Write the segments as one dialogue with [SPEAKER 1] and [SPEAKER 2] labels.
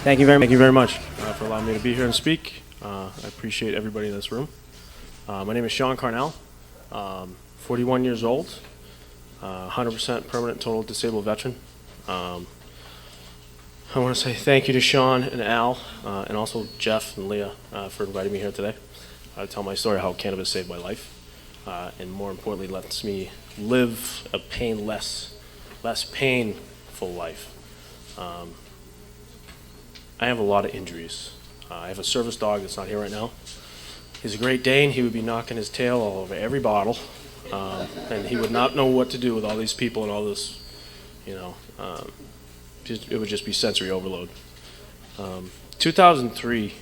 [SPEAKER 1] Thank you very much for allowing me to be here and speak. I appreciate everybody in this room. My name is Sean Carnell, 41 years old, 100% permanent total disabled veteran. I want to say thank you to Sean and Al, and also Jeff and Leah for inviting me here today. To tell my story how cannabis saved my life, and more importantly, lets me live a less painful life. I have a lot of injuries. I have a service dog that's not here right now. He's a Great Dane. He would be knocking his tail all over every bottle, and he would not know what to do with all these people and all this, it would just be sensory overload. 2003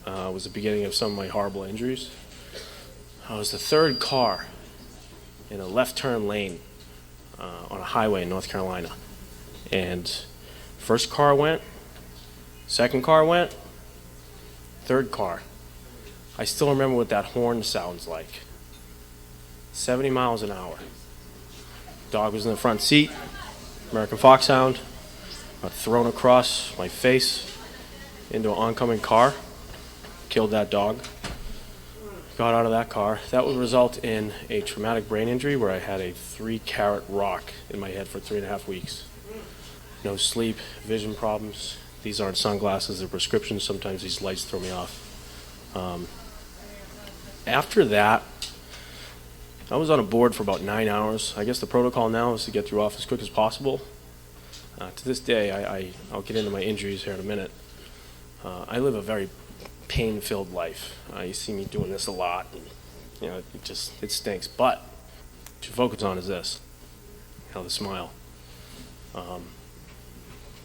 [SPEAKER 1] was the beginning of some of my horrible injuries. I was the third car in a left turn lane on a highway in North Carolina. And first car went, second car went, third car. I still remember what that horn sounds like. 70 miles an hour. Dog was in the front seat, American Foxhound. Got thrown across my face into an oncoming car. Killed that dog. Got out of that car. That would result in a traumatic brain injury where I had a 3-carat rock in my head for 3.5 weeks. No sleep, vision problems. These aren't sunglasses, they're prescriptions. Sometimes these lights throw me off. After that, I was on a board for about 9 hours. I guess the protocol now is to get through off as quick as possible. To this day, I'll get into my injuries here in a minute. I live a very pain-filled life. You see me doing this a lot, and, it stinks. But what you focus on is this, the smile.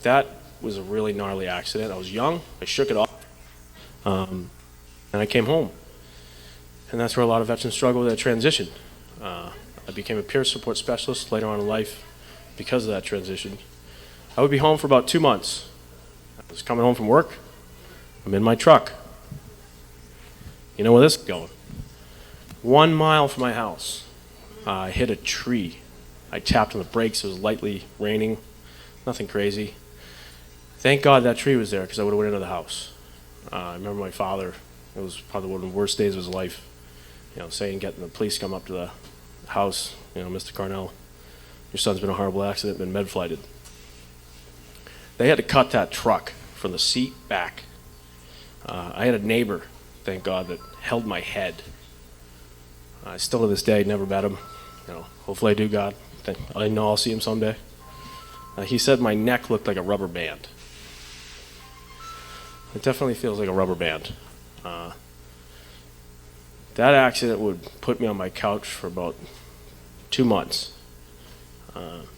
[SPEAKER 1] That was a really gnarly accident. I was young, I shook it off, and I came home. And that's where a lot of veterans struggle with that transition. I became a peer support specialist later on in life because of that transition. I would be home for about 2 months. I was coming home from work. I'm in my truck. You know where this is going? 1 mile from my house, I hit a tree. I tapped on the brakes. It was lightly raining. Nothing crazy. Thank God that tree was there because I would have went into the house. I remember my father, it was probably one of the worst days of his life, getting the police come up to the house, Mr. Carnell, your son's been in a horrible accident, been med flighted. They had to cut that truck from the seat back. I had a neighbor, thank God, that held my head. Still to this day, never met him. Hopefully I do, God. I know I'll see him someday. He said my neck looked like a rubber band. It definitely feels like a rubber band. That accident would put me on my couch for about 2 months.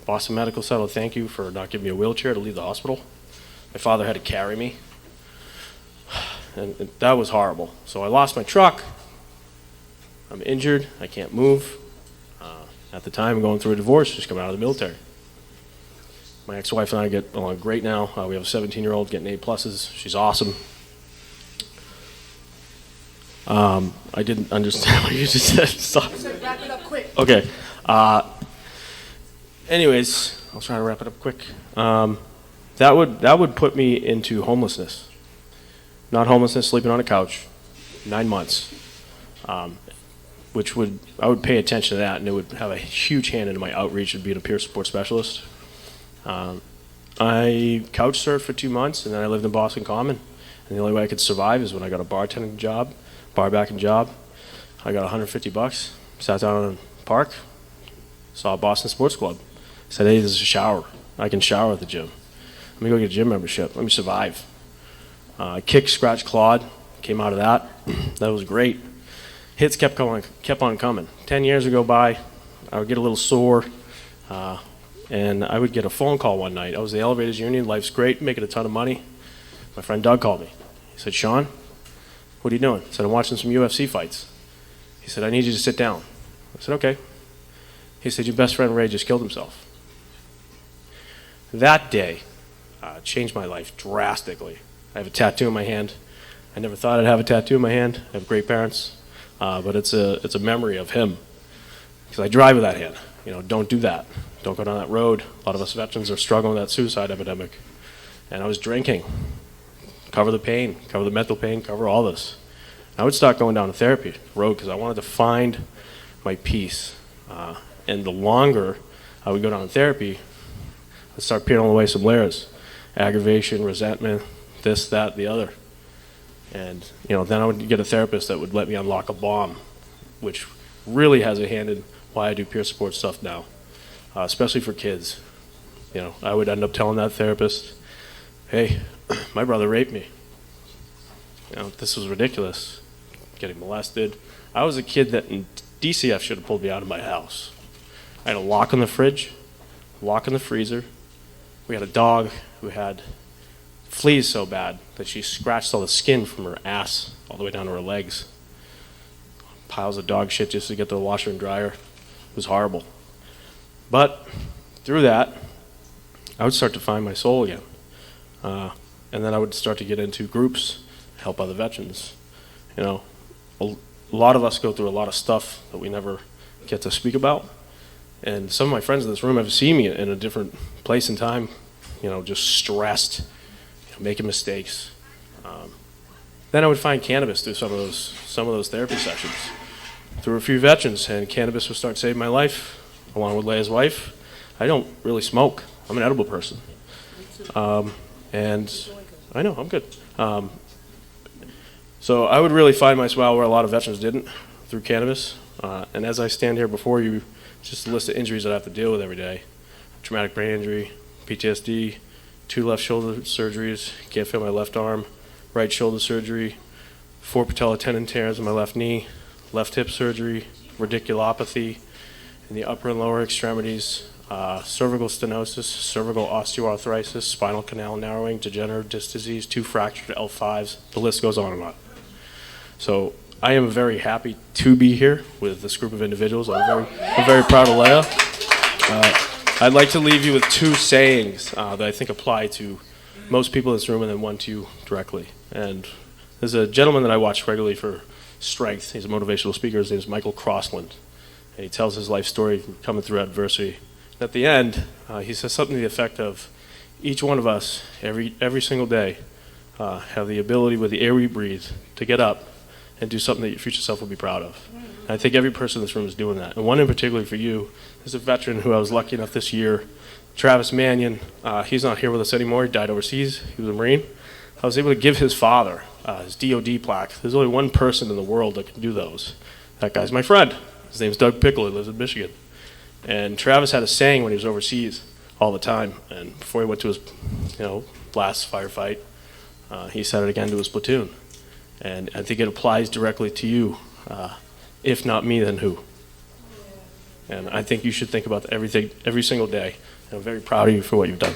[SPEAKER 1] Boston Medical settled, thank you for not giving me a wheelchair to leave the hospital. My father had to carry me. And that was horrible. So I lost my truck. I'm injured. I can't move. At the time, I'm going through a divorce, just coming out of the military. My ex-wife and I get along great now. We have a 17-year-old getting A+. She's awesome. I didn't understand what you just said. Stop.
[SPEAKER 2] I said wrap it up quick.
[SPEAKER 1] Okay. Anyways, I'll try to wrap it up quick. That would put me into homelessness. Not homelessness, sleeping on a couch, 9 months. I would pay attention to that, and it would have a huge hand into my outreach of being a peer support specialist. I couch surfed for 2 months, and then I lived in Boston Common. And the only way I could survive is when I got a bartending job, barbacking job. I got $150, sat down in the park, saw a Boston Sports Club. Said, hey, there's a shower. I can shower at the gym. Let me go get a gym membership. Let me survive. Kick, scratch, clawed. Came out of that. That was great. Hits kept on coming. 10 years ago by, I would get a little sore, and I would get a phone call one night. I was the Elevators Union. Life's great, making a ton of money. My friend Doug called me. He said, Sean, what are you doing? I said, I'm watching some UFC fights. He said, I need you to sit down. I said, okay. He said, your best friend Ray just killed himself. That day changed my life drastically. I have a tattoo in my hand. I never thought I'd have a tattoo in my hand. I have great parents, but it's a memory of him. Because I drive with that hand. Don't do that. Don't go down that road. A lot of us veterans are struggling with that suicide epidemic. And I was drinking. cover the pain, cover the mental pain, cover all this. I would start going down a therapy road because I wanted to find my peace. And the longer I would go down therapy, I'd start peeling away some layers. Aggravation, resentment, this, that, the other. And then I would get a therapist that would let me unlock a bomb, which really has a hand in why I do peer support stuff now, especially for kids. I would end up telling that therapist, hey, my brother raped me. This was ridiculous, getting molested. I was a kid that in DCF should have pulled me out of my house. I had a lock on the fridge, lock in the freezer. We had a dog who had fleas so bad that she scratched all the skin from her ass all the way down to her legs. Piles of dog shit just to get to the washer and dryer. It was horrible. But through that, I would start to find my soul again. And then I would start to get into groups, help other veterans. A lot of us go through a lot of stuff that we never get to speak about. And some of my friends in this room have seen me in a different place and time, just stressed, making mistakes. Then I would find cannabis through some of those therapy sessions, through a few veterans, and cannabis would start saving my life, along with Leia's wife. I don't really smoke. I'm an edible person. And I know, I'm good. So I would really find my smile where a lot of veterans didn't, through cannabis. And as I stand here before you, just a list of injuries that I have to deal with every day. Traumatic brain injury, PTSD, 2 left shoulder surgeries, can't feel my left arm, right shoulder surgery, 4 patella tendon tears in my left knee, left hip surgery, radiculopathy in the upper and lower extremities, cervical stenosis, cervical osteoarthritis, spinal canal narrowing, degenerative disc disease, 2 fractured L5s. The list goes on and on. So I am very happy to be here with this group of individuals. I'm very proud of Leia. I'd like to leave you with 2 sayings that I think apply to most people in this room, and then one to you directly. And there's a gentleman that I watch regularly for strength. He's a motivational speaker. His name is Michael Crossland. And he tells his life story coming through adversity. At the end, he says something to the effect of, each one of us, every single day, have the ability with the air we breathe to get up and do something that your future self will be proud of. And I think every person in this room is doing that. And one in particular for you is a veteran who I was lucky enough this year, Travis Mannion. He's not here with us anymore. He died overseas. He was a Marine. I was able to give his father his DOD plaque. There's only one person in the world that can do those. That guy's my friend. His name's Doug Pickle. He lives in Michigan. And Travis had a saying when he was overseas all the time. And before he went to his last firefight, he said it again to his platoon. And I think it applies directly to you. If not me, then who? And I think you should think about everything every single day. And I'm very proud of you for what you've done.